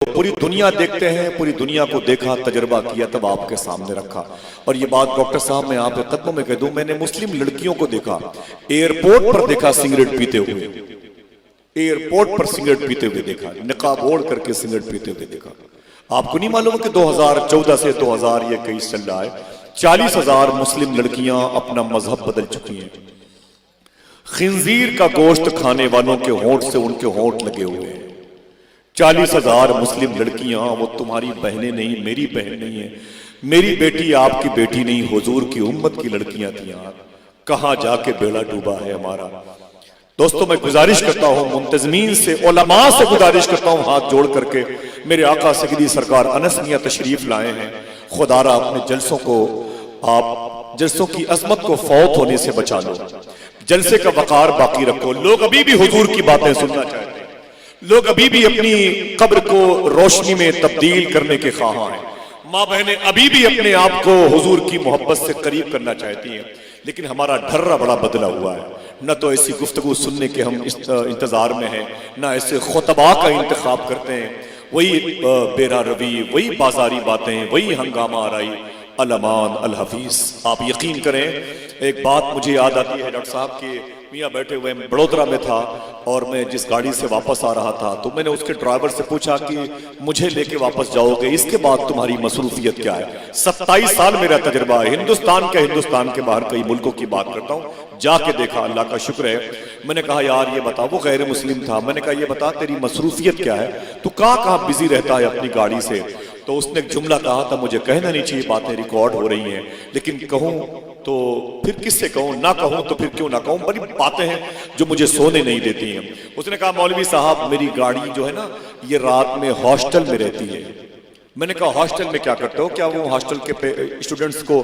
पूरी दुनिया देखते हैं, पूरी दुनिया को देखा, तजर्बा किया, तब आपके सामने रखा। और ये बात डॉक्टर साहब मैं आपके कदमों में कह दूं, मैंने मुस्लिम लड़कियों को देखा, एयरपोर्ट पर देखा सिगरेट पीते हुए, एयरपोर्ट पर सिगरेट पीते हुए देखा, निकाब ओढ़ करके सिगरेट पीते हुए देखा। आपको नहीं मालूम कि 2014 से 2021 चल रहा है, 40,000 मुस्लिम लड़कियां अपना मजहब बदल चुकी हैं। खिंजीर का गोश्त खाने वालों के होंठ से उनके होंठ लगे हुए हैं। 40,000 मुस्लिम लड़कियां, वो तुम्हारी बहनें नहीं, मेरी बहन नहीं है, मेरी बेटी आपकी बेटी नहीं, हुजूर की उम्मत की लड़कियां थी। यार कहां जाके बेड़ा डूबा है हमारा। दोस्तों मैं गुजारिश करता हूं, मुंतजमीन से, उलमा से गुजारिश करता हूं, हाथ जोड़ करके, मेरे आका सय्यदी सरकार अनस मियां तशरीफ लाए हैं, खुदारा अपने जलसों को, आप जलसों की अजमत को फौत होने से बचा लो, जलसे का वकार बाकी रखो। लोग अभी भी हुजूर की बातें सुनना चाहते हैं, लोग अभी भी अपनी कब्र को रोशनी में तब्दील करने के ख्वाहां हैं, माँ बहनें अभी भी अपने आप को हुजूर की मोहब्बत से करीब करना चाहती हैं, लेकिन हमारा ढर्रा बड़ा बदला हुआ है। न तो ऐसी गुफ्तगू सुनने के हम इंतजार में हैं, न ऐसे खुतबा का इंतखाब करते हैं, वही बेरा रवी, वही बाजारी बातें, वही हंगामा आराई। अल-अमान अल-हफीज। आप यकीन करें, एक बात मुझे याद आती है, डॉक्टर साहब के मियाँ बैठे हुए, बड़ोदरा में था और मैं जिस गाड़ी से वापस आ रहा था, तो मैंने उसके ड्राइवर से पूछा कि मुझे लेके वापस जाओगे, इसके बाद तुम्हारी मसरूफियत क्या है। 27 साल मेरा तजर्बा है, हिंदुस्तान के बाहर कई मुल्कों की बात करता हूँ, जाके देखा, अल्लाह का शुक्र है। मैंने कहा यार ये बता, वो गैर मुस्लिम था, मैंने कहा ये बता तेरी मसरूफियत क्या है, तू कहाँ बिजी रहता है अपनी गाड़ी से। तो उसने एक जुमला कहा था, मुझे कहना नहीं चाहिए, बातें रिकॉर्ड हो रही हैं, लेकिन कहूं तो फिर किससे कहूं, ना कहूं तो फिर क्यों ना कहूं, बड़ी बातें हैं जो मुझे सोने नहीं देती हैं। उसने कहा मौलवी साहब मेरी गाड़ी जो है ना, ये रात में हॉस्टल में रहती है। मैंने कहा हॉस्टल में क्या करते हो, क्या वो हॉस्टल के स्टूडेंट्स को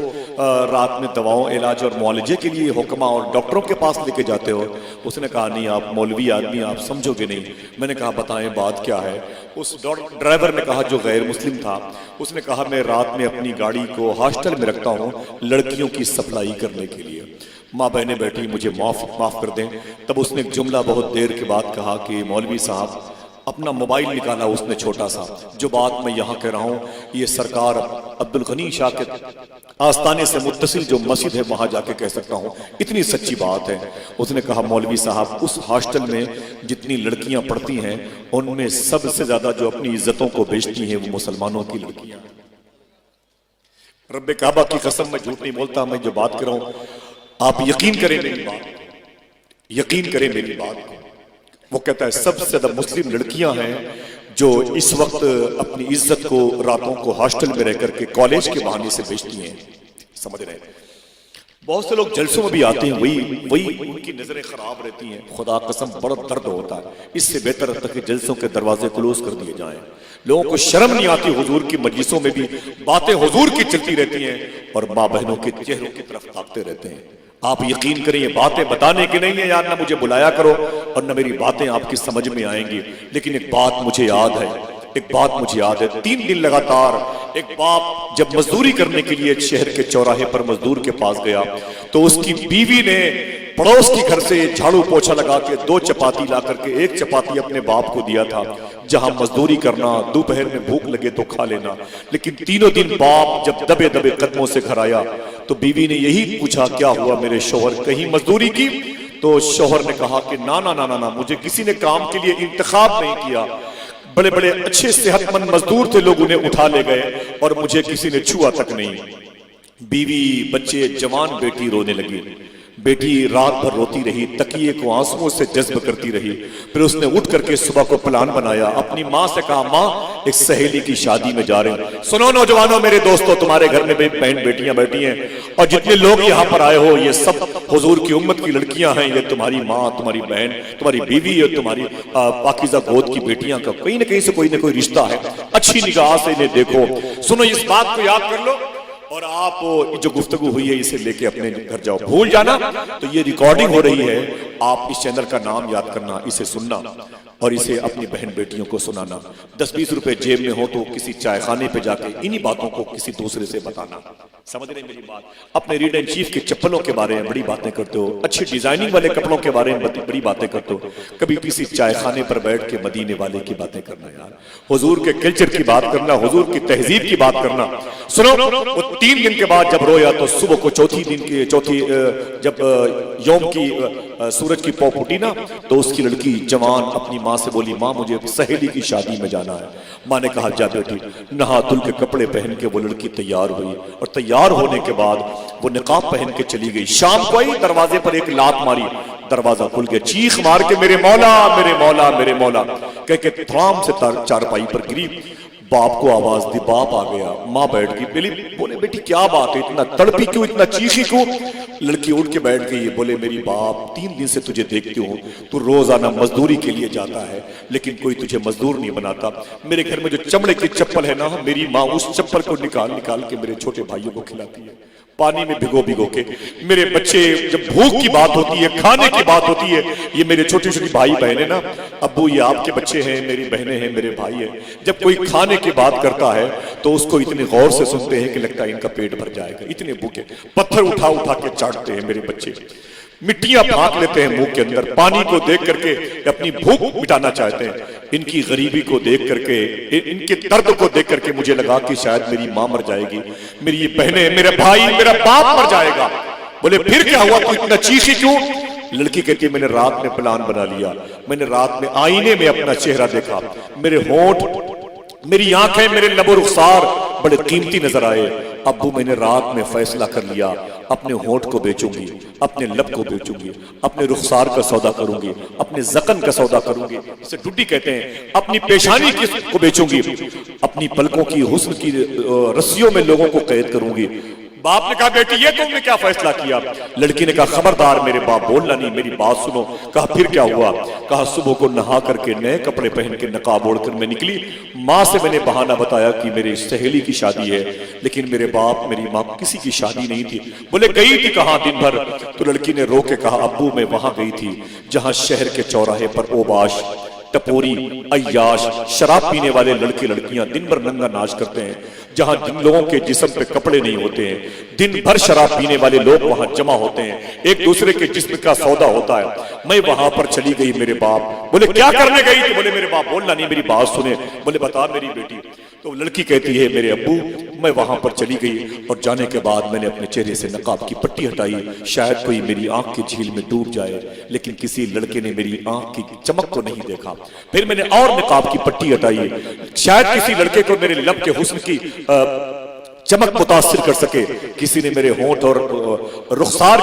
रात में दवाओं, इलाज और मुआलजे के लिए हुक्मा और डॉक्टरों के पास लेके जाते हो। उसने कहा नहीं, आप मौलवी आदमी, आप समझोगे नहीं। मैंने कहा बताएं बात क्या है। उस ड्राइवर ने कहा, जो गैर मुस्लिम था, उसने कहा मैं रात में अपनी गाड़ी को हॉस्टल में रखता हूँ लड़कियों की सप्लाई करने के लिए। माँ बहनें बैठी, मुझे माफ कर दें। तब उसने एक जुमला बहुत देर के बाद कहा कि मौलवी साहब, अपना मोबाइल निकाला उसने छोटा सा, जो बात मैं यहाँ कह रहा हूँ ये सरकार अब्दुल गनी शाह के आस्थाने से मुत्तसिल जो मस्जिद है वहां जाके कह सकता हूँ, इतनी सच्ची बात है। उसने कहा मौलवी साहब, उस हॉस्टल में जितनी लड़कियां पढ़ती हैं उनमें सबसे ज्यादा जो अपनी इज्जतों को बेचती हैं वो मुसलमानों की लड़कियां। रब्बे काबा की कसम, मैं झूठ नहीं बोलता, मैं जो बात कर रहा हूँ आप यकीन करें मेरी बात, यकीन करें मेरी बात। वो कहता है सबसे ज्यादा मुस्लिम लड़कियां हैं जो इस वक्त अपनी इज्जत को रातों को हॉस्टल में रह करके कॉलेज के बहाने से बेचती हैं। समझ रहे हैं? बहुत से लोग जलसों में भी आते हैं, वही उनकी नजरें खराब रहती हैं। खुदा कसम बड़ा दर्द होता है। इससे बेहतर तक कि जलसों के दरवाजे क्लोज कर दिए जाएं। लोगों को शर्म नहीं आती, हुजूर की मजलिसों में भी बातें हुजूर की चलती रहती हैं और माँ बहनों के चेहरों की तरफ ताकते रहते हैं। आप यकीन करें, ये बातें बताने की नहीं है यार, ना मुझे बुलाया करो और न मेरी बातें आपकी समझ में आएंगी, लेकिन एक बात मुझे याद है, एक बात मुझे याद है। 3 दिन लगातार एक बाप जब मजदूरी करने के लिए एक शहर के चौराहे पर मजदूर के पास गया तो उसकी बीवी ने पड़ोस के घर से झाड़ू पोछा लगा के 2 चपाती ला करके, 1 चपाती अपने बाप को दिया था। जहां मजदूरी करना, दोपहर में भूख लगे तो खा लेना, लेकिन तीनों दिन बाप जब दबे दबे कदमों से घर आया तो बीवी ने यही पूछा क्या हुआ मेरे शोहर, कहीं मजदूरी की? तो शोहर ने कहा कि ना ना ना ना ना, मुझे किसी ने काम के लिए इंतखाब नहीं किया, बड़े बड़े अच्छे सेहतमंद मजदूर थे, लोग उन्हें उठा ले गए और मुझे किसी ने छुआ तक नहीं। बीवी, बच्चे, जवान बेटी रोने लगी। बेटी रात भर रोती रही, तकिए को आंसुओं से जज्ब करती रही। फिर उसने उठ करके सुबह को प्लान बनाया, अपनी माँ से कहा माँ एक सहेली की शादी में जा रहे हैं। सुनो नौजवानों, मेरे दोस्तों, तुम्हारे घर में भी बहन बेटियां बैठी हैं और जितने लोग यहाँ पर आए हो ये सब हुजूर की उम्मत की लड़कियां हैं। ये तुम्हारी माँ, तुम्हारी बहन, तुम्हारी बीवी और तुम्हारी पाकीज़ा गोद की बेटियां का कहीं ना कहीं से कोई ना कोई रिश्ता है। अच्छी निगाह से इन्हें देखो। सुनो, इस बात को याद कर लो और आप जो गुफ्तगू हुई है इसे लेके अपने घर जाओ। भूल जाना तो ये रिकॉर्डिंग हो रही है, आप इस चैनल का नाम याद करना, इसे सुनना और इसे अपनी बहन बेटियों को सुनाना। 10-20 रुपए जेब में हो तो किसी चाय खाने पे जाके इन्हीं बातों को किसी दूसरे से बताना। समझ रहे मेरी बात? अपने रीडर इन चीफ की चप्पलों के बारे में बड़ी बातें करते हो, अच्छी डिजाइनिंग वाले कपड़ों के बारे में बड़ी बातें करते हो, कभी किसी चाय खाने पर बैठ के मदीने वाले की बातें करना यार, हुजूर के कल्चर की बात करना, हुजूर की तहजीब की बात करना। सुनो, वो 3 दिन के बाद जब रोया तो सुबह को चौथी जब यौम की सूरज की पौ फूटी ना, तो उसकी लड़की जवान अपनी माँ से बोली, माँ मुझे सहेली की शादी में जाना है। माँ ने कहा जा बेटी। नहा धुल के कपड़े पहन के वो लड़की तैयार हुई और तैयार होने के बाद वो निकाब पहन के चली गई। शाम को आई, दरवाजे पर एक लात मारी, दरवाजा खुल गया, चीख मार के मेरे मौला मेरे मौला मेरे मौला कह के थराम से चारपाई पर गिरी। बाप को आवाज दी, बाप आ गया। माँ बैठ गई, बोले बेटी क्या बात है, इतना तड़पी क्यों, इतना चीखी क्यों? लड़की उठ के बैठ गई, बोले मेरी बाप 3 दिन से तुझे देखती हूँ, तू रोजाना मजदूरी के लिए जाता है लेकिन कोई तुझे मजदूर नहीं बनाता। मेरे घर में जो चमड़े की चप्पल है ना, मेरी माँ उस चप्पल को निकाल के मेरे छोटे भाइयों को खिलाती है, पानी में भिगो के। मेरे बच्चे, जब भूख की बात होती है, खाने की बात होती है, ये मेरे छोटी छोटी भाई बहनें ना, अब्बू ये आपके बच्चे हैं, मेरी बहनें हैं, मेरे भाई हैं, जब कोई खाने की बात करता है तो उसको इतने गौर से सुनते हैं कि लगता है इनका पेट भर जाएगा, इतने भूखे। पत्थर उठा के चाटते हैं मेरे बच्चे, मिट्टियां फाँक लेते हैं मुंह के अंदर, पानी को देख करके अपनी भूख मिटाना चाहते हैं। इनकी गरीबी को देख करके, इनके दर्द को देख करके मुझे लगा कि शायद मेरी माँ मर जाएगी, मेरी ये बहनें, मेरे भाई, मेरा बाप मर जाएगा। बोले फिर क्या हुआ, तू इतना चीखी क्यों? लड़की कहती है मैंने रात में प्लान बना लिया, मैंने रात में आईने में अपना चेहरा देखा, मेरे होंठ, मेरी आंखें, मेरे लबो रुखसार बड़े कीमती नजर आए। अब्बू मैंने रात में फैसला कर लिया, अपने होंठ को बेचूंगी, अपने लब को बेचूंगी, अपने रुखसार का सौदा करूंगी, अपने जकन का सौदा करूंगी, इसे डुड्डी कहते हैं, अपनी पेशानी को बेचूंगी, अपनी पलकों की हुस्न की रस्सियों में लोगों को कैद करूंगी। बाप ने कहा बेटी ये तुमने क्या फैसला किया? लड़की ने कहा खबरदार मेरे बाप बोलना नहीं, मेरी बात सुनो। कहा फिर क्या हुआ? कहा सुबह को नहा करके नए कपड़े पहन के नकाब ओढ़ कर मैं निकली, माँ से मैंने बहाना बताया कि मेरी सहेली की शादी है, लेकिन मेरे बाप मेरी माँ किसी की शादी नहीं थी। बोले गई थी कहाँ दिन भर? तो लड़की ने रो के कहा अब्बू मैं वहां गई थी जहां शहर के चौराहे पर ओबाश, टपोरी, अय्याश, शराब पीने वाले लड़के लड़कियां दिन भर नंगा नाच करते हैं, जहां जिन लोगों के जिस्म पे कपड़े नहीं होते हैं, दिन भर शराब पीने वाले लोग वहां जमा होते हैं, एक दूसरे के जिस्म का सौदा होता है। मैं वहां पर चली गई। मेरे बाप बोले क्या करने गई थी? बोले मेरे बाप बोलना नहीं, मेरी बात सुने। बोले बता मेरी बेटी। तो लड़की कहती है मेरे अब्बू मैं वहां पर चली गई और जाने के बाद मैंने अपने चेहरे से नकाब की पट्टी हटाई, शायद कोई मेरी आंख की झील में डूब जाए, लेकिन किसी लड़के ने मेरी आंख की चमक को नहीं देखा। फिर मैंने और नकाब की पट्टी हटाई, शायद किसी लड़के को मेरे लब के हुस्न की चमक मुतासिर कर सके, किसी ने मेरे होंठ और रुखसार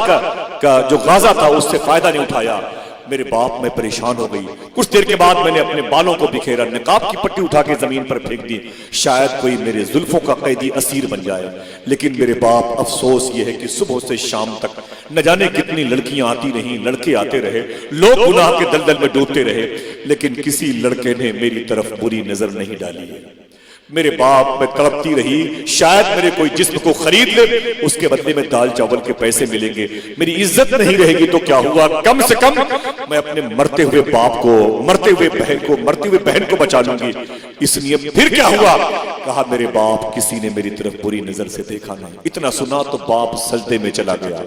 का जो गाजा था उससे फायदा नहीं उठाया। मेरे बाप मैं परेशान हो गई। कुछ देर के बाद मैंने अपने बालों को बिखेरा, नकाब की पट्टी उठा के जमीन पर फेंक दी, शायद कोई मेरे जुल्फों का कैदी असीर बन जाए। लेकिन मेरे बाप अफसोस ये है कि सुबह से शाम तक न जाने कितनी लड़कियां आती रहीं, लड़के आते रहे, लोग गुनाह के दलदल में डूबते रहे, लेकिन किसी लड़के ने मेरी तरफ बुरी नजर नहीं डाली है। मेरे बाप में तड़पती रही, शायद मेरे कोई जिस्म को खरीद ले, उसके बदले में दाल चावल के पैसे मिलेंगे, मेरी इज्जत नहीं रहेगी तो क्या हुआ, कम से कम मैं अपने मरते हुए बाप को, मरते हुए बहन को बचा लूंगी। इसलिए फिर क्या हुआ? कहा मेरे बाप किसी ने मेरी तरफ बुरी नजर से देखा नहीं। इतना सुना तो बाप सजदे में चला गया,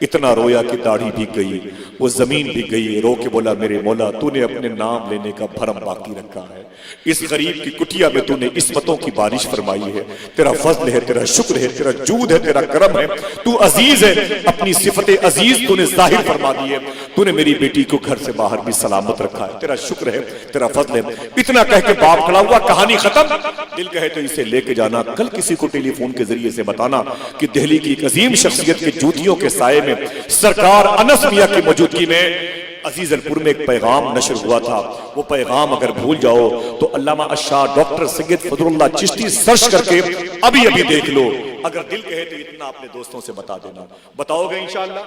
इतना रोया कि दाढ़ी भीग गई, वो जमीन भीग गई। रो के बोला मेरे मौला तूने अपने नाम लेने का भरम बाकी रखा है, इस गरीब की कुटिया में तूने इस्मतों की बारिश फरमाई है, तेरा फजल है, तेरा शुक्र है, तेरा जूद है, तेरा करम है, तू अजीज है, अपनी सिफत अजीज तूने जाहिर फरमा दी है, तूने मेरी बेटी को घर से बाहर भी सलामत रखा है, तेरा शुक्र है, तेरा फजल है। इतना कह के बाप खड़ा हुआ, कहानी खत्म। दिल कहे तो इसे लेके जाना, कल किसी को टेलीफोन के जरिए से बताना कि दिल्ली की एक अजीम शख्सियत के जूतियों के साये में सरकार अनस मियां की मौजूदगी में अजीजलपुर में एक पैगाम नशर हुआ था। वो पैगाम अगर भूल जाओ तो अल्लामा अशाह डॉक्टर सैयद फजलुल्लाह चिश्ती सर्च करके अभी अभी देख लो। अगर दिल कहे तो इतना अपने दोस्तों से बता देना। बताओगे इंशाअल्लाह?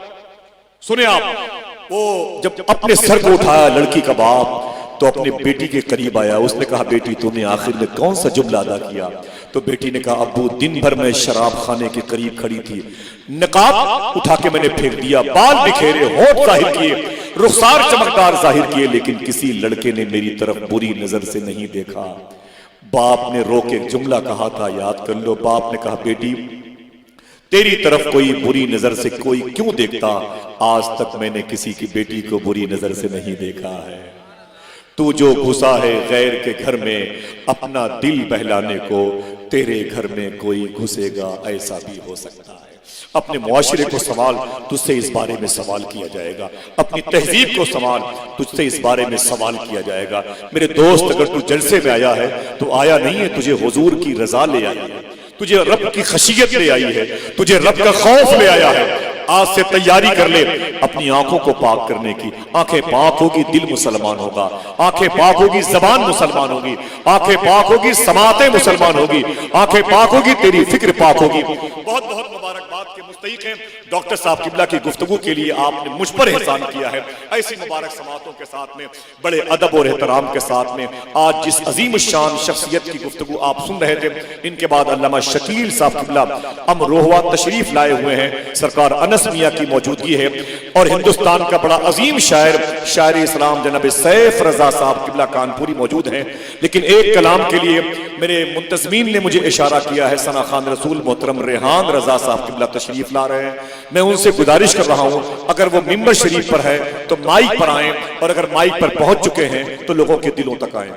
सुने आप, वो जब अपने सर को उठाया लड़की का बाप तो अपने बेटी के करीब आया, उसने कहा बेटी तूने आखिर में कौन सा जुमला अदा किया? तो बेटी ने कहा अब्बू दिन भर मैं शराब खाने के करीब खड़ी थी, नकाब उठा के मैंने फेंक दिया, बाल बिखेरे, होंठ जाहिर किए, रुखसार चमकदार जाहिर किए, लेकिन किसी लड़के ने मेरी तरफ बुरी नजर से नहीं देखा। बाप ने रो के जुमला कहा था, याद कर लो। बाप ने कहा बेटी तेरी तरफ कोई बुरी नजर से कोई क्यों देखता, आज तक मैंने किसी की बेटी को बुरी नजर से नहीं देखा है। तू जो घुसा है गैर के घर में अपना दिल बहलाने को, तेरे घर में कोई घुसेगा ऐसा भी हो सकता है। अपने मुआशरे को संभाल, तुझसे इस बारे में सवाल किया जाएगा। अपनी तहजीब को संभाल, तुझसे इस बारे में सवाल किया जाएगा। मेरे दोस्त, अगर तू जलसे में आया है तो आया नहीं है तुझे हुजूर की रजा ले आई है, तुझे रब की खशियत ले आई है, तुझे रब का खौफ ले आया है। आज से तैयारी कर ले अपनी आंखों को पाक करने की। आंखें पाक होगी, दिल मुसलमान होगा। आंखें पाक होगी, जबान मुसलमान होगी। आंखें पाक होगी, समातें मुसलमान होगी। आंखें पाक होगी, तेरी फिक्र पाक होगी। बहुत बहुत मुबारकबाद के मुस्तहिक हैं डॉक्टर साहब किबला की गुफ्तगू के लिए आपने मुझ पर एहसान किया है। ऐसी मुबारक समातों के साथ में, बड़े अदब और एहतराम के साथ में आज जिस अजीम शान शख्सियत की गुफ्तगू आप सुन रहे थे, इनके बाद अल्लामा शकील साहब किबला अमरोहा तशरीफ लाए हुए हैं। सरकार अनस मियां की मौजूदगी है और हिंदुस्तान का बड़ा अजीम शायर, शायर इस्लाम जनाब सैफ रजा साहब किबला कानपुरी मौजूद हैं। लेकिन एक कलाम के लिए मेरे मुंतजमीन ने मुझे इशारा किया है, सना खान रसूल मोहतरम रेहान रजा साहब किबला तशरीफ ला रहे हैं। मैं उनसे गुजारिश कर रहा हूं, अगर वो मिंबर शरीफ पर है तो माइक पर आएं, और अगर माइक पर पहुंच चुके हैं तो लोगों के दिलों तक आएं।